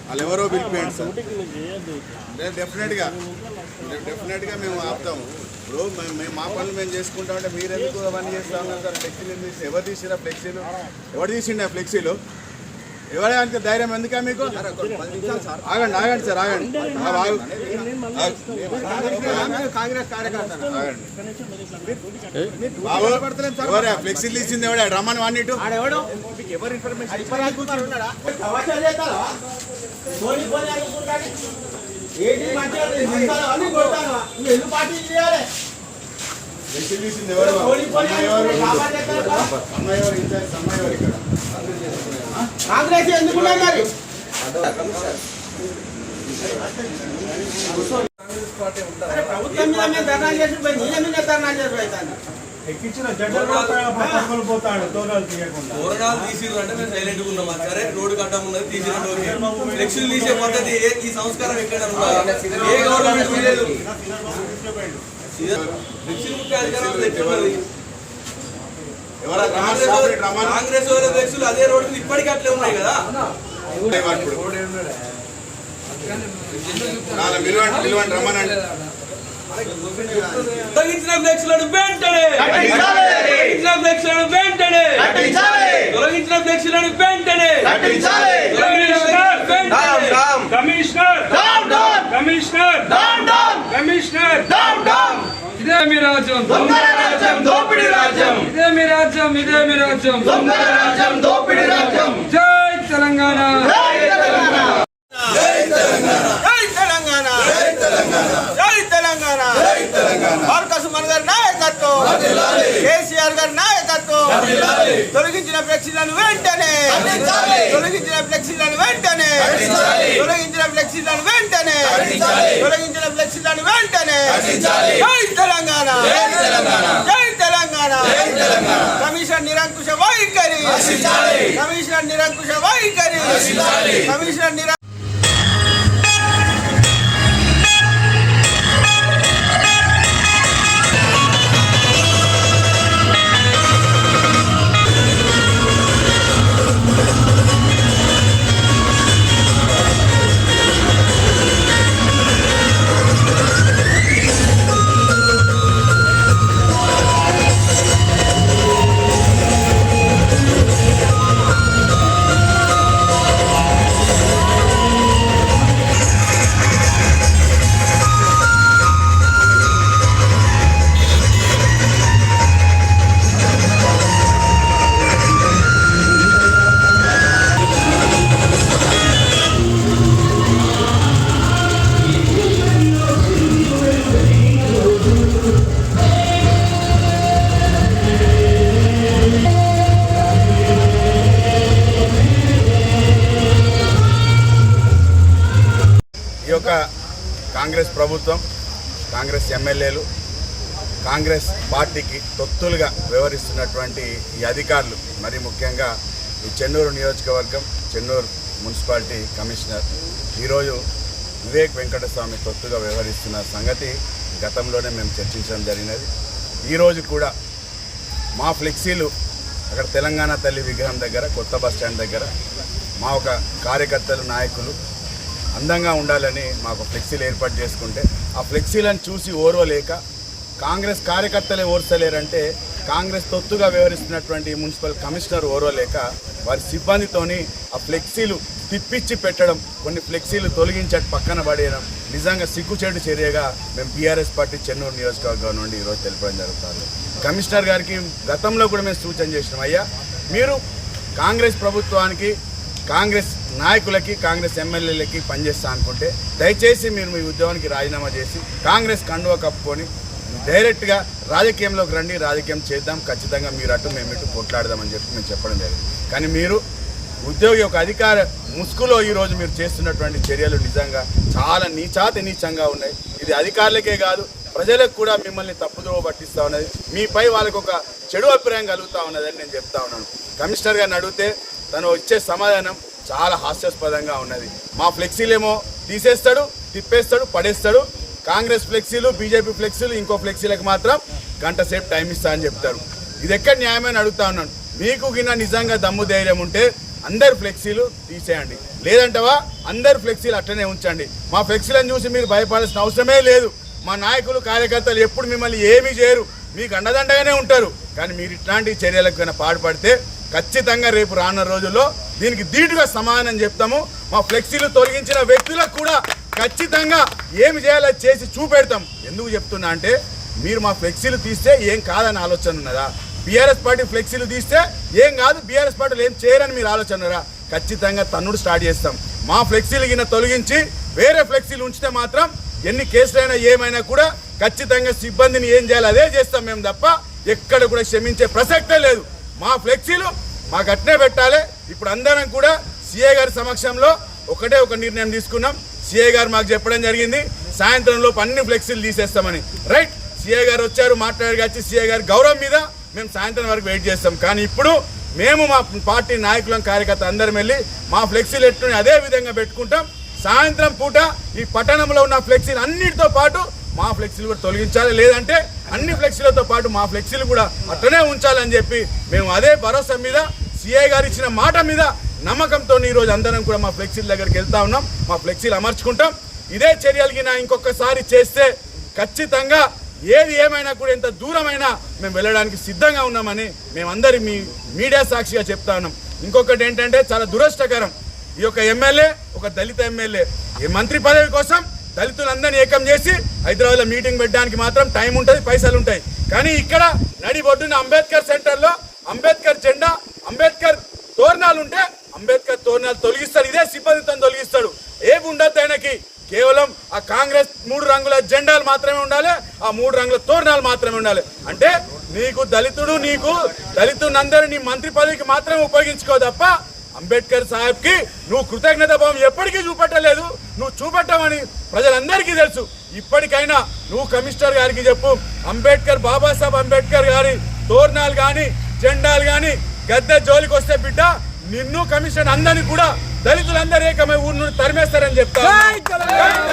వాళ్ళు ఎవరో పిలిపియండి సార్. డెఫినెట్గా మేము ఆపుతాము. ఇప్పుడు మేము మా పనులు మేము చేసుకుంటామంటే మీరు ఎందుకు అవన్నీ చేస్తా ఉన్నారు సార్? ఫ్లెక్సీలు ఎందుకు ఎవరు తీసిరా ఫ్లెక్సీలు? ఎవరు తీసిండే ఫ్లెక్సీలు? ఎవరే అంత ధైర్యం ఎందుకా మీకు? ఆగండి ఆగండి సార్ ఆగండి. కాంగ్రెస్ కార్యకర్త ఫ్లెక్సీలు తీసింది ఎవడే? రమ్మని వన్ ఇటు ఎవరు ఇన్ఫర్మేషన్ కాంగ్రెస్ ఎందుకు ప్రభుత్వం మీద మేము ధర్నా చేసి నీళ్ళ మీద ధర్నా చేసి ఎక్కించిన జడ్డలు పోతాడు తోరణాలు తీయకుండా. తోరణాలు తీసిరు అంటే మేము సైలెంట్ గా ఉన్నాం. సరే రోడ్డు కట్టం ఉన్నది తీసిన ఫ్లెక్సీలు తీసే పద్ధతి ఈ సంస్కారం ఎక్కడ ఏ గవర్నమెంట్ లేదు. ఫ్లెక్సీలు ముఖ్య అధికారులు కాంగ్రెస్ వాళ్ళ ఫ్లెక్సీలు అదే రోడ్డు ఇప్పటికీ అట్లే ఉన్నాయి కదా. రమ్మనండి. తొలగించిన ఫ్లెక్సీలను వెంటనే తొలగించిన ఫ్లెక్సీలను వెంటనే కమిషనర్ ఇదే మీ రాజ్యం, దోపిడీ రాజ్యం. ఇదే మీ రాజ్యం, ఇదే మీ రాజ్యం, దోపిడీ రాజ్యం. జై తెలంగాణ, జై తెలంగాణ, జై తెలంగాణ, జై తెలంగాణ, జై తెలంగాణ, జై తెలంగాణ. మార్కస్ మన గారి నాయకత్వం, కేసీఆర్ గారి నాయకత్వం. తొలగించిన ఫ్లెక్సీలను వెంటనే తొలగించిన ఫ్లెక్సీలను వెంటనే తొలగించిన ఫ్లెక్సీలను వెంటనే తొలగించిన ఫ్లెక్సీలను వెంటనే. జై తెలంగాణ, జై తెలంగాణ. కమిషన్ నిరంకుశ వైఖరి, కమిషన్ నిరంకుశ వైఖరి, కమిషన్ నిరంకుశ. కాంగ్రెస్ ప్రభుత్వం, కాంగ్రెస్ ఎమ్మెల్యేలు, కాంగ్రెస్ పార్టీకి తొత్తులుగా వ్యవహరిస్తున్నటువంటి ఈ అధికారులు, మరి ముఖ్యంగా ఈ చెన్నూరు నియోజకవర్గం చెన్నూరు మున్సిపాలిటీ కమిషనర్ ఈరోజు వివేక్ వెంకటస్వామి తొత్తుగా వ్యవహరిస్తున్న సంగతి గతంలోనే మేము చర్చించడం జరిగినది. ఈరోజు కూడా మా ఫ్లెక్సీలు అక్కడ తెలంగాణ తల్లి విగ్రహం దగ్గర కొత్త బస్టాండ్ దగ్గర మా ఒక కార్యకర్తలు నాయకులు అందంగా ఉండాలని మాకు ఫ్లెక్సీలు ఏర్పాటు చేసుకుంటే ఆ ఫ్లెక్సీలను చూసి ఓర్వలేక కాంగ్రెస్ కార్యకర్తలే ఓర్చలేరంటే కాంగ్రెస్ తొత్తుగా వ్యవహరిస్తున్నటువంటి మున్సిపల్ కమిషనర్ ఓర్వలేక వారి సిబ్బందితోని ఆ ఫ్లెక్సీలు తిప్పిచ్చి పెట్టడం, కొన్ని ఫ్లెక్సీలు తొలగించడం, పక్కన పడేయడం నిజంగా సిగ్గుచేటు చర్యగా మేము బీఆర్ఎస్ పార్టీ చెన్నూరు నియోజకవర్గం నుండి ఈరోజు తెలపడం జరుగుతుంది. కమిషనర్ గారికి గతంలో కూడా మేము సూచన చేసినాం, అయ్యా మీరు కాంగ్రెస్ ప్రభుత్వానికి, కాంగ్రెస్ నాయకులకి, కాంగ్రెస్ ఎమ్మెల్యేలకి పనిచేస్తా అనుకుంటే దయచేసి మీరు మీ ఉద్యోగానికి రాజీనామా చేసి కాంగ్రెస్ కండువా కప్పుకొని డైరెక్ట్గా రాజకీయంలోకి రండి, రాజకీయం చేద్దాం, ఖచ్చితంగా మీరు అటు మేము ఇటు కొట్లాడదామని చెప్పి మేము చెప్పడం జరిగింది. కానీ మీరు ఉద్యోగి ఒక అధికార ముసుగులో ఈరోజు మీరు చేస్తున్నటువంటి చర్యలు నిజంగా చాలా నీచంగా ఉన్నాయి. ఇది అధికారులకే కాదు ప్రజలకు కూడా మిమ్మల్ని తప్పుదోవ పట్టిస్తూ ఉన్నది, మీపై వాళ్ళకు ఒక చెడు అభిప్రాయం కలుగుతూ ఉన్నదని నేను చెప్తా ఉన్నాను. కమిషనర్ గారిని అడిగితే తను ఇచ్చే సమాధానం చాలా హాస్యాస్పదంగా ఉన్నది. మా ఫ్లెక్సీలేమో తీసేస్తాడు, తిప్పేస్తాడు, పడేస్తాడు. కాంగ్రెస్ ఫ్లెక్సీలు, బీజేపీ ఫ్లెక్సీలు, ఇంకో ఫ్లెక్సీలకు మాత్రం గంట సేపు టైం ఇస్తా అని చెప్తారు. ఇది ఎక్కడ న్యాయమని అడుగుతా ఉన్నాను. మీకు గిన్న నిజంగా దమ్ము ధైర్యం ఉంటే అందరు ఫ్లెక్సీలు తీసేయండి, లేదంటవా అందరు ఫ్లెక్సీలు అట్లనే ఉంచండి. మా ఫ్లెక్సీలను చూసి మీరు భయపడాల్సిన అవసరమే లేదు. మా నాయకులు కార్యకర్తలు ఎప్పుడు మిమ్మల్ని ఏమీ చేయరు, మీకు అండదండగానే ఉంటారు. కానీ మీరు ఇట్లాంటి చర్యలకు కన్నా పాటుపడితే ఖచ్చితంగా రేపు రానున్న రోజుల్లో దీనికి ధీటుగా సమాధానం చెప్తాము. మా ఫ్లెక్సీలు తొలగించిన వ్యక్తులకు కూడా ఖచ్చితంగా ఏమి చేయాలో చేసి చూపెడతాం. ఎందుకు చెప్తున్నా అంటే మీరు మా ఫ్లెక్సీలు తీస్తే ఏం కాదని ఆలోచన ఉన్నదా? బీఆర్ఎస్ పార్టీ ఫ్లెక్సీలు తీస్తే ఏం కాదు, బీఆర్ఎస్ పార్టీలు ఏం చేయరని మీరు ఆలోచన ఉన్నారా? ఖచ్చితంగా తన్నుడు స్టార్ట్ చేస్తాం. మా ఫ్లెక్సీలు కింద తొలగించి వేరే ఫ్లెక్సీలు ఉంచితే మాత్రం ఎన్ని కేసులైనా ఏమైనా కూడా ఖచ్చితంగా సిబ్బందిని ఏం చేయాలి అదే చేస్తాం మేము తప్ప ఎక్కడ కూడా క్షమించే ప్రసక్తే లేదు. మా ఫ్లెక్సీలు మాకు అట్నే పెట్టాలి. ఇప్పుడు అందరం కూడా సిఐ గారి సమక్షంలో ఒకటే ఒక నిర్ణయం తీసుకున్నాం. సిఐ గారు మాకు చెప్పడం జరిగింది సాయంత్రంలోపు అన్ని ఫ్లెక్సీలు తీసేస్తామని. రైట్, సిఐ గారు వచ్చారు, మాట్లాడారు. వచ్చి సిఐ గారి గౌరవం మీద మేము సాయంత్రం వరకు వెయిట్ చేస్తాం. కానీ ఇప్పుడు మేము మా పార్టీ నాయకులం కార్యకర్త అందరం వెళ్ళి మా ఫ్లెక్సీలు ఎట్టుని అదే విధంగా పెట్టుకుంటాం. సాయంత్రం పూట ఈ పట్టణంలో ఉన్న ఫ్లెక్సీలు అన్నిటితో పాటు మా ఫ్లెక్సీలు కూడా తొలగించాలి, లేదంటే అన్ని ఫ్లెక్సీలతో పాటు మా ఫ్లెక్సీలు కూడా అట్లనే ఉంచాలని చెప్పి మేము అదే భరోసా మీద సిఐ గారు ఇచ్చిన మాట మీద నమ్మకంతో ఈరోజు అందరం కూడా మా ఫ్లెక్సీల దగ్గరికి వెళ్తా ఉన్నాం. మా ఫ్లెక్సీలు అమర్చుకుంటాం. ఇదే చర్యలకి ఇంకొకసారి చేస్తే ఖచ్చితంగా ఏది ఏమైనా కూడా ఎంత దూరమైనా మేము వెళ్ళడానికి సిద్ధంగా ఉన్నామని మేమందరి మీ మీడియా సాక్షిగా చెప్తా ఉన్నాం. ఇంకొకటి ఏంటంటే చాలా దురదృష్టకరం, ఈ యొక్క ఎమ్మెల్యే ఒక దళిత ఎమ్మెల్యే ఈ మంత్రి పదవి కోసం దళితులందరినీ ఏకం చేసి హైదరాబాద్లో మీటింగ్ పెట్టడానికి మాత్రం టైం ఉంటుంది, పైసలు ఉంటాయి. కానీ ఇక్కడ నడిబొడ్డున అంబేద్కర్ సెంటర్లో అంబేద్కర్ జెండా, అంబేద్కర్ తోరణాలు ఉంటే అంబేద్కర్ తోరణాలు తొలగిస్తాడు, ఇదే సిబ్బందితో తొలగిస్తాడు. ఏమి ఉండద్దు ఆయనకి, కేవలం ఆ కాంగ్రెస్ 3 రంగుల జెండాలు మాత్రమే ఉండాలి, ఆ 3 రంగుల తోరణాలు మాత్రమే ఉండాలి. అంటే నీకు దళితులందరూ నీ మంత్రి పదవికి మాత్రమే ఉపయోగించుకో తప్ప అంబేద్కర్ సాహెబ్కి నువ్వు కృతజ్ఞత భావం ఎప్పటికీ చూపెట్టలేదు. నువ్వు చూపెట్టామని ప్రజలందరికీ తెలుసు. ఇప్పటికైనా నువ్వు కమిషనర్ గారికి చెప్పు, అంబేద్కర్ బాబాసాహెబ్ అంబేద్కర్ గారి తోరణాలు కానీ జెండాలు కానీ గద్దె జోలికి వస్తే బిడ్డ నిన్ను కమిషన్ అందరినీ కూడా దళితులందరూ ఏకమై ఊరు నుండి తరిమేస్తారని చెప్తా.